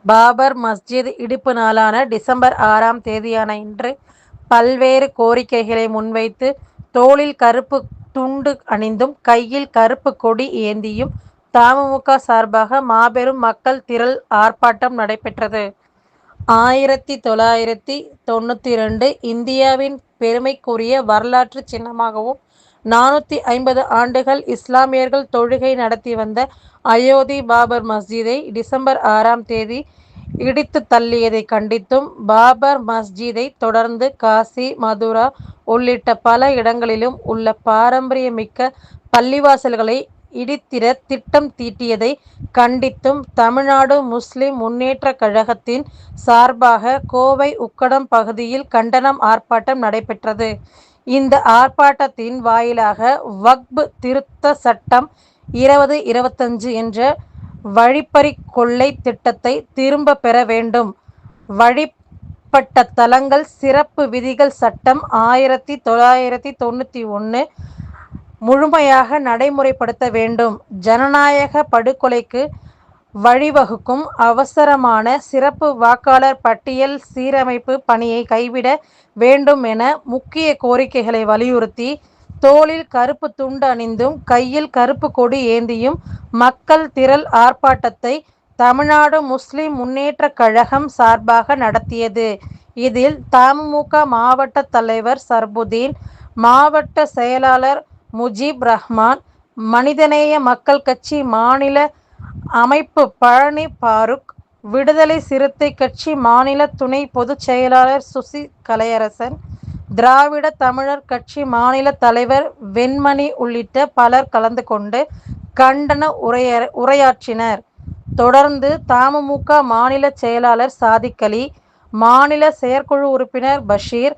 பாபர் மஸ்ஜித் இடிப்பு நாளான டிசம்பர் 6ஆம் தேதியான இன்று பல்வேறு கோரிக்கைகளை முன்வைத்து தோளில் கருப்பு துண்டு அணிந்தும் கையில் கருப்பு கொடி ஏந்தியும் தமுமுக சார்பாக மாபெரும் மக்கள் திரள் ஆர்ப்பாட்டம் நடைபெற்றது. 1992 இந்தியாவின் பெருமைக்குரிய வரலாற்று சின்னமாகவும் 450 ஆண்டுகள் இஸ்லாமியர்கள் தொழுகை நடத்தி வந்த அயோத்தி பாபர் மஸ்ஜிதை டிசம்பர் 6ஆம் தேதி இடித்து தள்ளியதை கண்டித்தும், பாபர் மஸ்ஜிதை தொடர்ந்து காசி, மதுரா உள்ளிட்ட பல இடங்களிலும் உள்ள பாரம்பரியமிக்க பள்ளிவாசல்களை இடித்திட திட்டம் தீட்டியதை கண்டித்தும் தமிழ்நாடு முஸ்லிம் முன்னேற்றக் கழகத்தின் சார்பாக கோவை உக்கடம் பகுதியில் கண்டன ஆர்ப்பாட்டம் நடைபெற்றது. இந்த ஆர்ப்பாட்டத்தின் வாயிலாக வக்ப் திருத்த சட்டம் 2025 என்ற வழிப்பறி கொள்ளை திட்டத்தை திரும்ப பெற வேண்டும், வழிபட்ட தலங்கள் சிறப்பு விதிகள் சட்டம் 1991 முழுமையாக நடைமுறைப்படுத்த வேண்டும், ஜனநாயக படுகொலைக்கு வழிவகுக்கும் அவசரமான சிறப்பு வாக்காளர் பட்டியல் சீரமைப்பு பணியை கைவிட வேண்டும் என முக்கிய கோரிக்கைகளை வலியுறுத்தி தோளில் கருப்பு துண்டு அணிந்தும் கையில் கருப்பு கொடி ஏந்தியும் மக்கள் திரள் ஆர்ப்பாட்டத்தை தமிழ்நாடு முஸ்லிம் முன்னேற்றக் கழகம் சார்பாக நடத்தியது. இதில் தமுமுக மாவட்ட தலைவர் சர்புதீன், மாவட்ட செயலாளர் முஜீப் ரஹ்மான், மனிதநேய மக்கள் கட்சி மாநில அமைப்பு பழனி பாருக், விடுதலை சிறுத்தை கட்சி மாநில துணை பொதுச் செயலாளர் சுசி கலையரசன், திராவிட தமிழர் கட்சி மாநில தலைவர் வெண்மணி உள்ளிட்ட பலர் கலந்து கொண்டு கண்டன உரையாற்றினர். தொடர்ந்து தமுமுக மாநில செயலாளர் சாதிக்அலி, மாநில செயற்குழு உறுப்பினர் பஷீர்,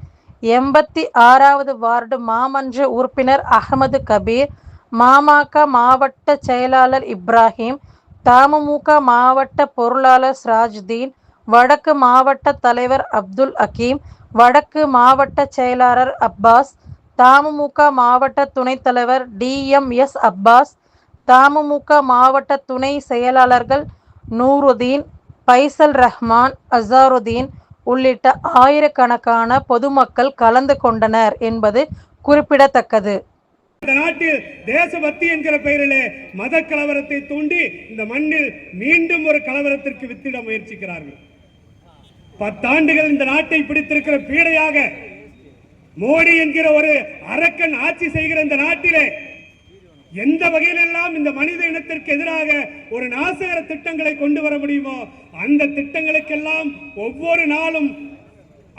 86வது வார்டு மாமன்ற உறுப்பினர் அகமது கபீர், மாமக மாவட்ட செயலாளர் இப்ராஹிம், தமுமுக மாவட்ட பொருளாளர் சிராஜுதீன், வடக்கு மாவட்ட தலைவர் அப்துல் அகீம், வடக்கு மாவட்ட செயலாளர் அப்பாஸ், தமுமுக மாவட்ட துணைத் தலைவர் டி.எம்.எஸ். அப்பாஸ், தமுமுக மாவட்ட துணை செயலாளர்கள் நூருதீன், பைசல் ரஹ்மான், அசாருதீன் உள்ளிட்ட ஆயிரக்கணக்கான பொதுமக்கள் கலந்து கொண்டனர் என்பது குறிப்பிடத்தக்கது. இந்த நாட்டில் தேசபக்தி என்கிற பெயரிலே மத கலவரத்தை தூண்டி இந்த மண்ணில் மீண்டும் ஒரு கலவரத்திற்கு வித்திட முயற்சிக்கிறார்கள். 10 ஆண்டுகள் இந்த நாட்டை பிடித்திருக்கிற பீடையாக மோடி என்கிற ஒரு அரக்கன் ஆட்சி செய்கிற இந்த நாட்டிலே எந்த வகையிலெல்லாம் இந்த மனித இனத்திற்கு எதிராக ஒரு நாசகர திட்டங்களை கொண்டு வர முடியுமோ அந்த திட்டங்களுக்கெல்லாம் ஒவ்வொரு நாளும்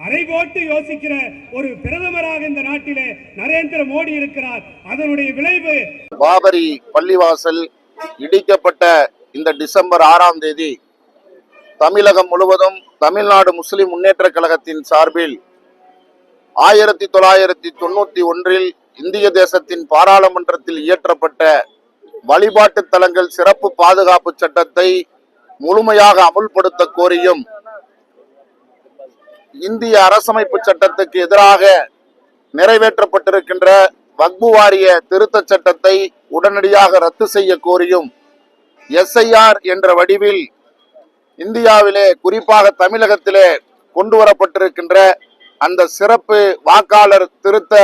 அரை போட்டு யோசிக்கிற ஒரு பிரதமராக இந்த நாட்டிலே நரேந்திர மோடி இருக்கிறார். அதனுடைய விளைவு பாபரி பள்ளிவாசல் இடிக்கப்பட்ட இந்த டிசம்பர் 6ஆம் தேதி தமிழகம் முழுவதும் தமிழ்நாடு முஸ்லிம் முன்னேற்ற கழகத்தின் சார்பில் 1991 இந்திய தேசத்தின் பாராளுமன்றத்தில் இயற்றப்பட்ட வழிபாட்டு தலங்கள் சிறப்பு பாதுகாப்பு சட்டத்தை முழுமையாக அமுல்படுத்த கோரியும் இந்திய அரசமைப்பு சட்டத்துக்கு எதிராக நிறைவேற்றப்பட்டிருக்கின்ற வக்பு வாரிய திருத்த சட்டத்தை உடனடியாக ரத்து செய்ய கோரியும் SIR என்ற வடிவில் இந்தியாவிலே குறிப்பாக தமிழகத்திலே கொண்டு வரப்பட்டிருக்கின்ற அந்த சிறப்பு வாக்காளர் திருத்த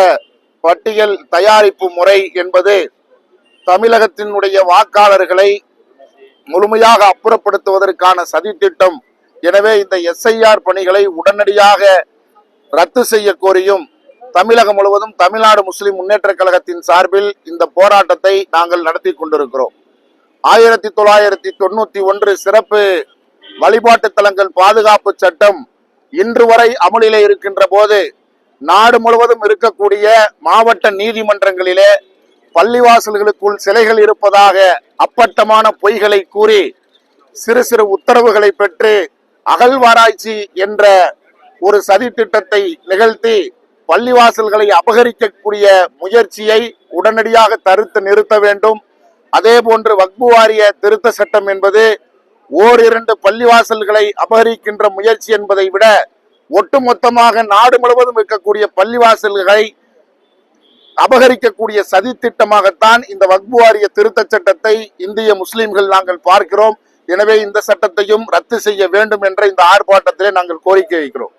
பட்டியல் தயாரிப்பு முறை என்பது தமிழகத்தினுடைய வாக்காளர்களை முழுமையாக அப்புறப்படுத்துவதற்கான சதித்திட்டம். எனவே இந்த SIR பணிகளை உடனடியாக ரத்து செய்ய கோரியும் தமிழகம் முழுவதும் தமிழ்நாடு முஸ்லிம் முன்னேற்ற கழகத்தின் சார்பில் இந்த போராட்டத்தை நாங்கள் நடத்தி கொண்டிருக்கிறோம். 1991 சிறப்பு வழிபாட்டு தலங்கள் பாதுகாப்பு சட்டம் இன்று வரை அமலிலே இருக்கின்ற போது நாடு முழுவதும் இருக்கக்கூடிய மாவட்ட நீதிமன்றங்களிலே பள்ளிவாசல்களுக்குள் சிலைகள் இருப்பதாக அப்பட்டமான பொய்களை கூறி சிறு சிறு உத்தரவுகளை பெற்று அகழ்வாராய்ச்சி என்ற ஒரு சதி திட்டத்தை நிகழ்த்தி பள்ளிவாசல்களை அபகரிக்கக்கூடிய முயற்சியை உடனடியாக தடுத்து நிறுத்த வேண்டும். அதே போன்று வக்பு வாரிய திருத்த சட்டம் என்பது ஓரிரண்டு பள்ளிவாசல்களை அபகரிக்கின்ற முயற்சி என்பதை விட ஒட்டுமொத்தமாக நாடு முழுவதும் இருக்கக்கூடிய பள்ளிவாசல்களை அபகரிக்கக்கூடிய சதி திட்டமாகத்தான் இந்த வக்பு வாரிய திருத்த சட்டத்தை இந்திய முஸ்லிம்கள் நாங்கள் பார்க்கிறோம். எனவே இந்த சட்டத்தையும் ரத்து செய்ய வேண்டும் என்ற இந்த ஆர்ப்பாட்டத்திலே நாங்கள் கோரிக்கை வைக்கிறோம்.